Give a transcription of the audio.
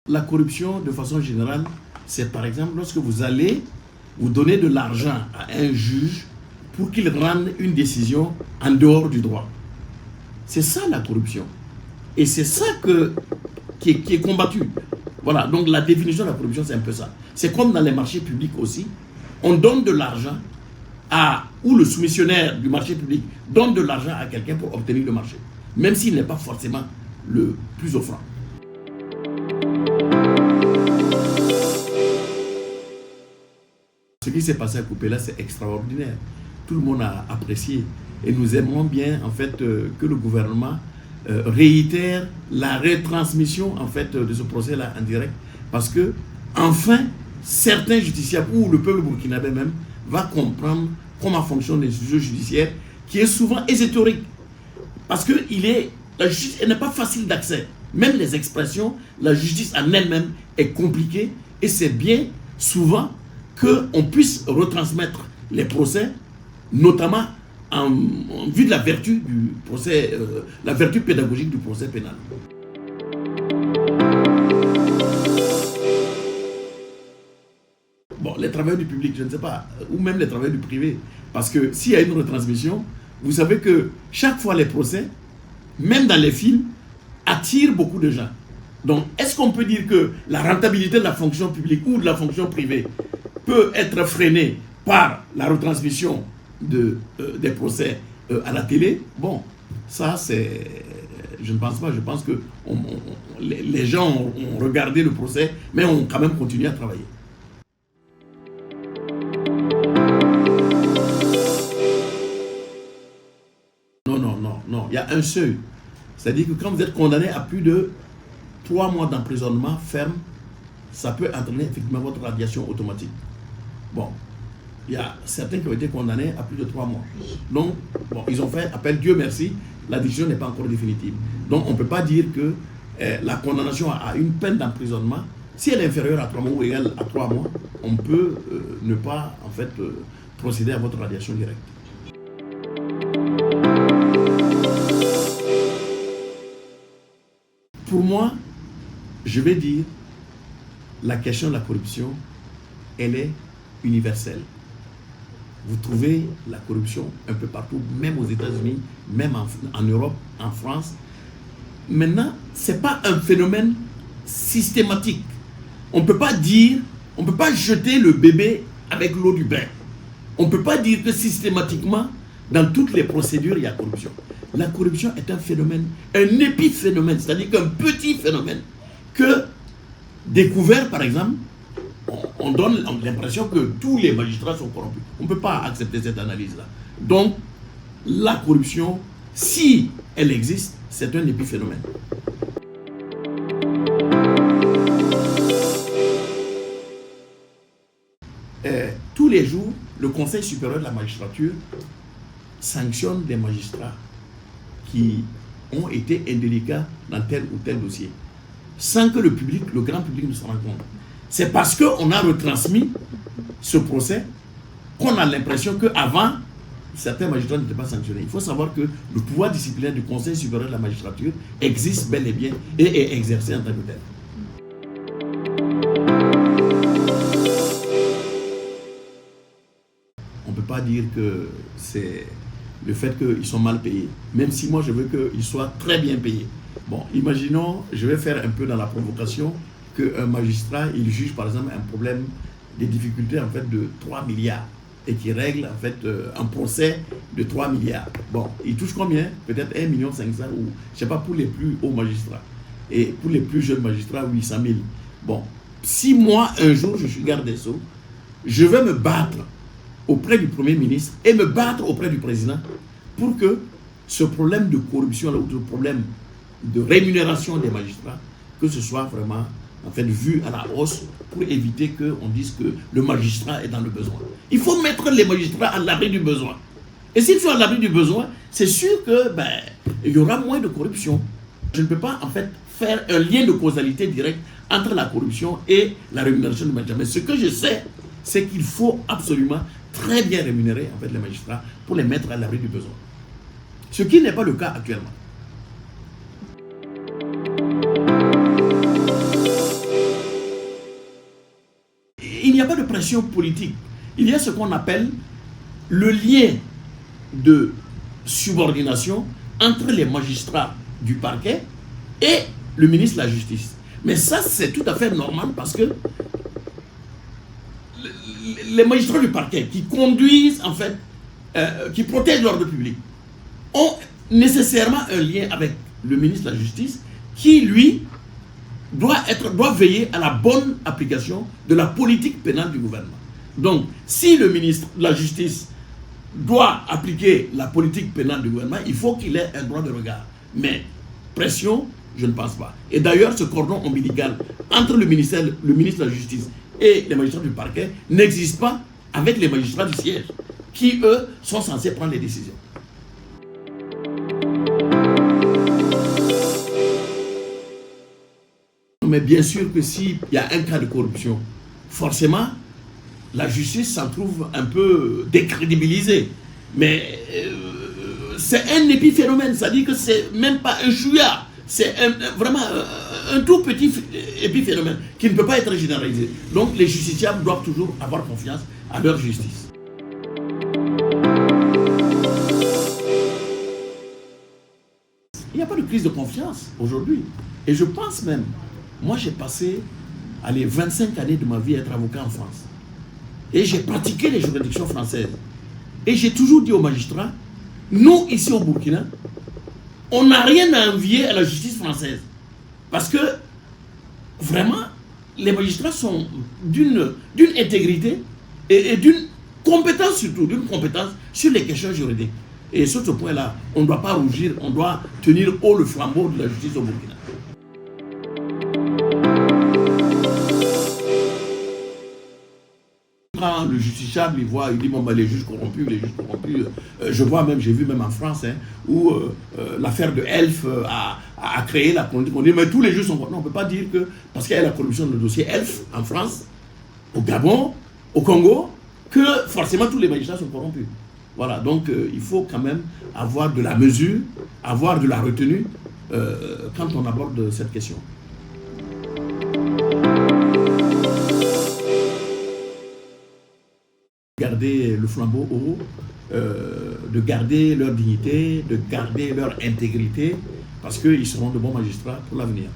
La corruption, de façon générale, c'est par exemple lorsque vous allez vous donner de l'argent à un juge pour qu'il rende une décision en dehors du droit. C'est ça la corruption. Et c'est ça qui est combattu. Voilà, donc la définition de la corruption, c'est un peu ça. C'est comme dans les marchés publics aussi. On donne de l'argent ou le soumissionnaire du marché public donne de l'argent à quelqu'un pour obtenir le marché, même s'il n'est pas forcément le plus offrant. Ce qui s'est passé à Coupéla, c'est extraordinaire. Tout le monde a apprécié. Et nous aimerions bien, en fait, que le gouvernement réitère la retransmission, en fait, de ce procès-là en direct. Parce que, enfin, certains justiciables, ou le peuple burkinabé même, va comprendre comment fonctionnent les juges judiciaires, qui est souvent ésotérique. Parce que la justice n'est pas facile d'accès. Même les expressions, la justice en elle-même est compliquée. Et c'est bien, souvent, qu'on puisse retransmettre les procès, notamment en vue de la vertu du procès, la vertu pédagogique du procès pénal. Bon, les travailleurs du public, je ne sais pas, ou même les travailleurs du privé, parce que s'il y a une retransmission, vous savez que chaque fois les procès, même dans les films, attirent beaucoup de gens. Donc, est-ce qu'on peut dire que la rentabilité de la fonction publique ou de la fonction privée peut être freinée par la retransmission des procès à la télé? Bon, ça c'est... Je ne pense pas, je pense que les gens ont regardé le procès, mais ont quand même continué à travailler. Non, il y a un seuil. C'est-à-dire que quand vous êtes condamné à plus de 3 mois d'emprisonnement ferme, ça peut entraîner effectivement votre radiation automatique. Bon, il y a certains qui ont été condamnés à plus de 3 mois. Donc, bon, ils ont fait appel, Dieu merci, la décision n'est pas encore définitive. Donc, on ne peut pas dire que la condamnation à une peine d'emprisonnement, si elle est inférieure à 3 mois ou égale à 3 mois, on peut ne pas, en fait, procéder à votre radiation directe. Pour moi, je vais dire, la question de la corruption, elle est universelle. Vous trouvez la corruption un peu partout, même aux États-Unis, même en Europe, en France. Maintenant, ce n'est pas un phénomène systématique. On ne peut pas dire, on ne peut pas jeter le bébé avec l'eau du bain. On ne peut pas dire que systématiquement, dans toutes les procédures, il y a corruption. La corruption est un phénomène, un épiphénomène, c'est-à-dire qu'un petit phénomène que, découvert par exemple, on donne l'impression que tous les magistrats sont corrompus. On ne peut pas accepter cette analyse-là. Donc, la corruption, si elle existe, c'est un épiphénomène. Tous les jours, le Conseil supérieur de la magistrature sanctionne des magistrats qui ont été indélicats dans tel ou tel dossier, sans que le public, le grand public ne s'en rende compte. C'est parce qu'on a retransmis ce procès qu'on a l'impression qu'avant, certains magistrats n'étaient pas sanctionnés. Il faut savoir que le pouvoir disciplinaire du Conseil supérieur de la magistrature existe bel et bien et est exercé en tant que tel. On ne peut pas dire que c'est le fait qu'ils sont mal payés, même si moi je veux qu'ils soient très bien payés. Bon, imaginons, je vais faire un peu dans la provocation, qu'un magistrat, il juge par exemple un problème, des difficultés en fait de 3 milliards et qui règle en fait un procès de 3 milliards. Bon, il touche combien? Peut-être 1,5 million ou je ne sais pas pour les plus hauts magistrats. Et pour les plus jeunes magistrats, 800 000. Bon, si moi un jour je suis garde des Sceaux, je vais me battre auprès du Premier ministre et me battre auprès du président pour que ce problème de corruption ou ce problème de rémunération des magistrats, que ce soit vraiment en fait vu à la hausse pour éviter qu'on dise que le magistrat est dans le besoin. Il faut mettre les magistrats à l'abri du besoin. Et s'ils sont à l'abri du besoin, c'est sûr que il y aura moins de corruption. Je ne peux pas en fait faire un lien de causalité direct entre la corruption et la rémunération du magistrat. Mais ce que je sais, c'est qu'il faut absolument très bien rémunérer en fait, les magistrats pour les mettre à l'abri du besoin. Ce qui n'est pas le cas actuellement. Il n'y a pas de pression politique. Il y a ce qu'on appelle le lien de subordination entre les magistrats du parquet et le ministre de la Justice. Mais ça, c'est tout à fait normal parce que les magistrats du parquet qui conduisent, en fait, qui protègent l'ordre public, ont nécessairement un lien avec le ministre de la Justice qui, lui, doit veiller à la bonne application de la politique pénale du gouvernement. Donc, si le ministre de la Justice doit appliquer la politique pénale du gouvernement, il faut qu'il ait un droit de regard. Mais pression, je ne pense pas. Et d'ailleurs, ce cordon ombilical entre le ministre de la Justice et les magistrats du parquet n'existe pas avec les magistrats du siège, qui, eux, sont censés prendre les décisions. Mais bien sûr que s'il y a un cas de corruption, forcément, la justice s'en trouve un peu décrédibilisée. Mais c'est un épiphénomène, c'est-à-dire que c'est même pas un chouïa, c'est vraiment un tout petit épiphénomène qui ne peut pas être généralisé. Donc les justiciables doivent toujours avoir confiance à leur justice. Il n'y a pas de crise de confiance aujourd'hui. Et je pense même, moi j'ai passé 25 années de ma vie à être avocat en France. Et j'ai pratiqué les juridictions françaises. Et j'ai toujours dit aux magistrats, nous ici au Burkina, on n'a rien à envier à la justice française. Parce que vraiment, les magistrats sont d'une intégrité et d'une compétence surtout, d'une compétence sur les questions juridiques. Et sur ce point-là, on ne doit pas rougir, on doit tenir haut le flambeau de la justice au Burkina. Quand le justiciable, il dit, bon, les juges corrompus, je vois même, j'ai vu même en France, où l'affaire de Elf a créé la conduite. On dit, mais tous les juges sont corrompus. Non, on ne peut pas dire que, parce qu'il y a la corruption de dossier Elf en France, au Gabon, au Congo, que forcément tous les magistrats sont corrompus. Voilà, donc il faut quand même avoir de la mesure, avoir de la retenue quand on aborde cette question. Garder le flambeau haut, de garder leur dignité, de garder leur intégrité, parce qu'ils seront de bons magistrats pour l'avenir.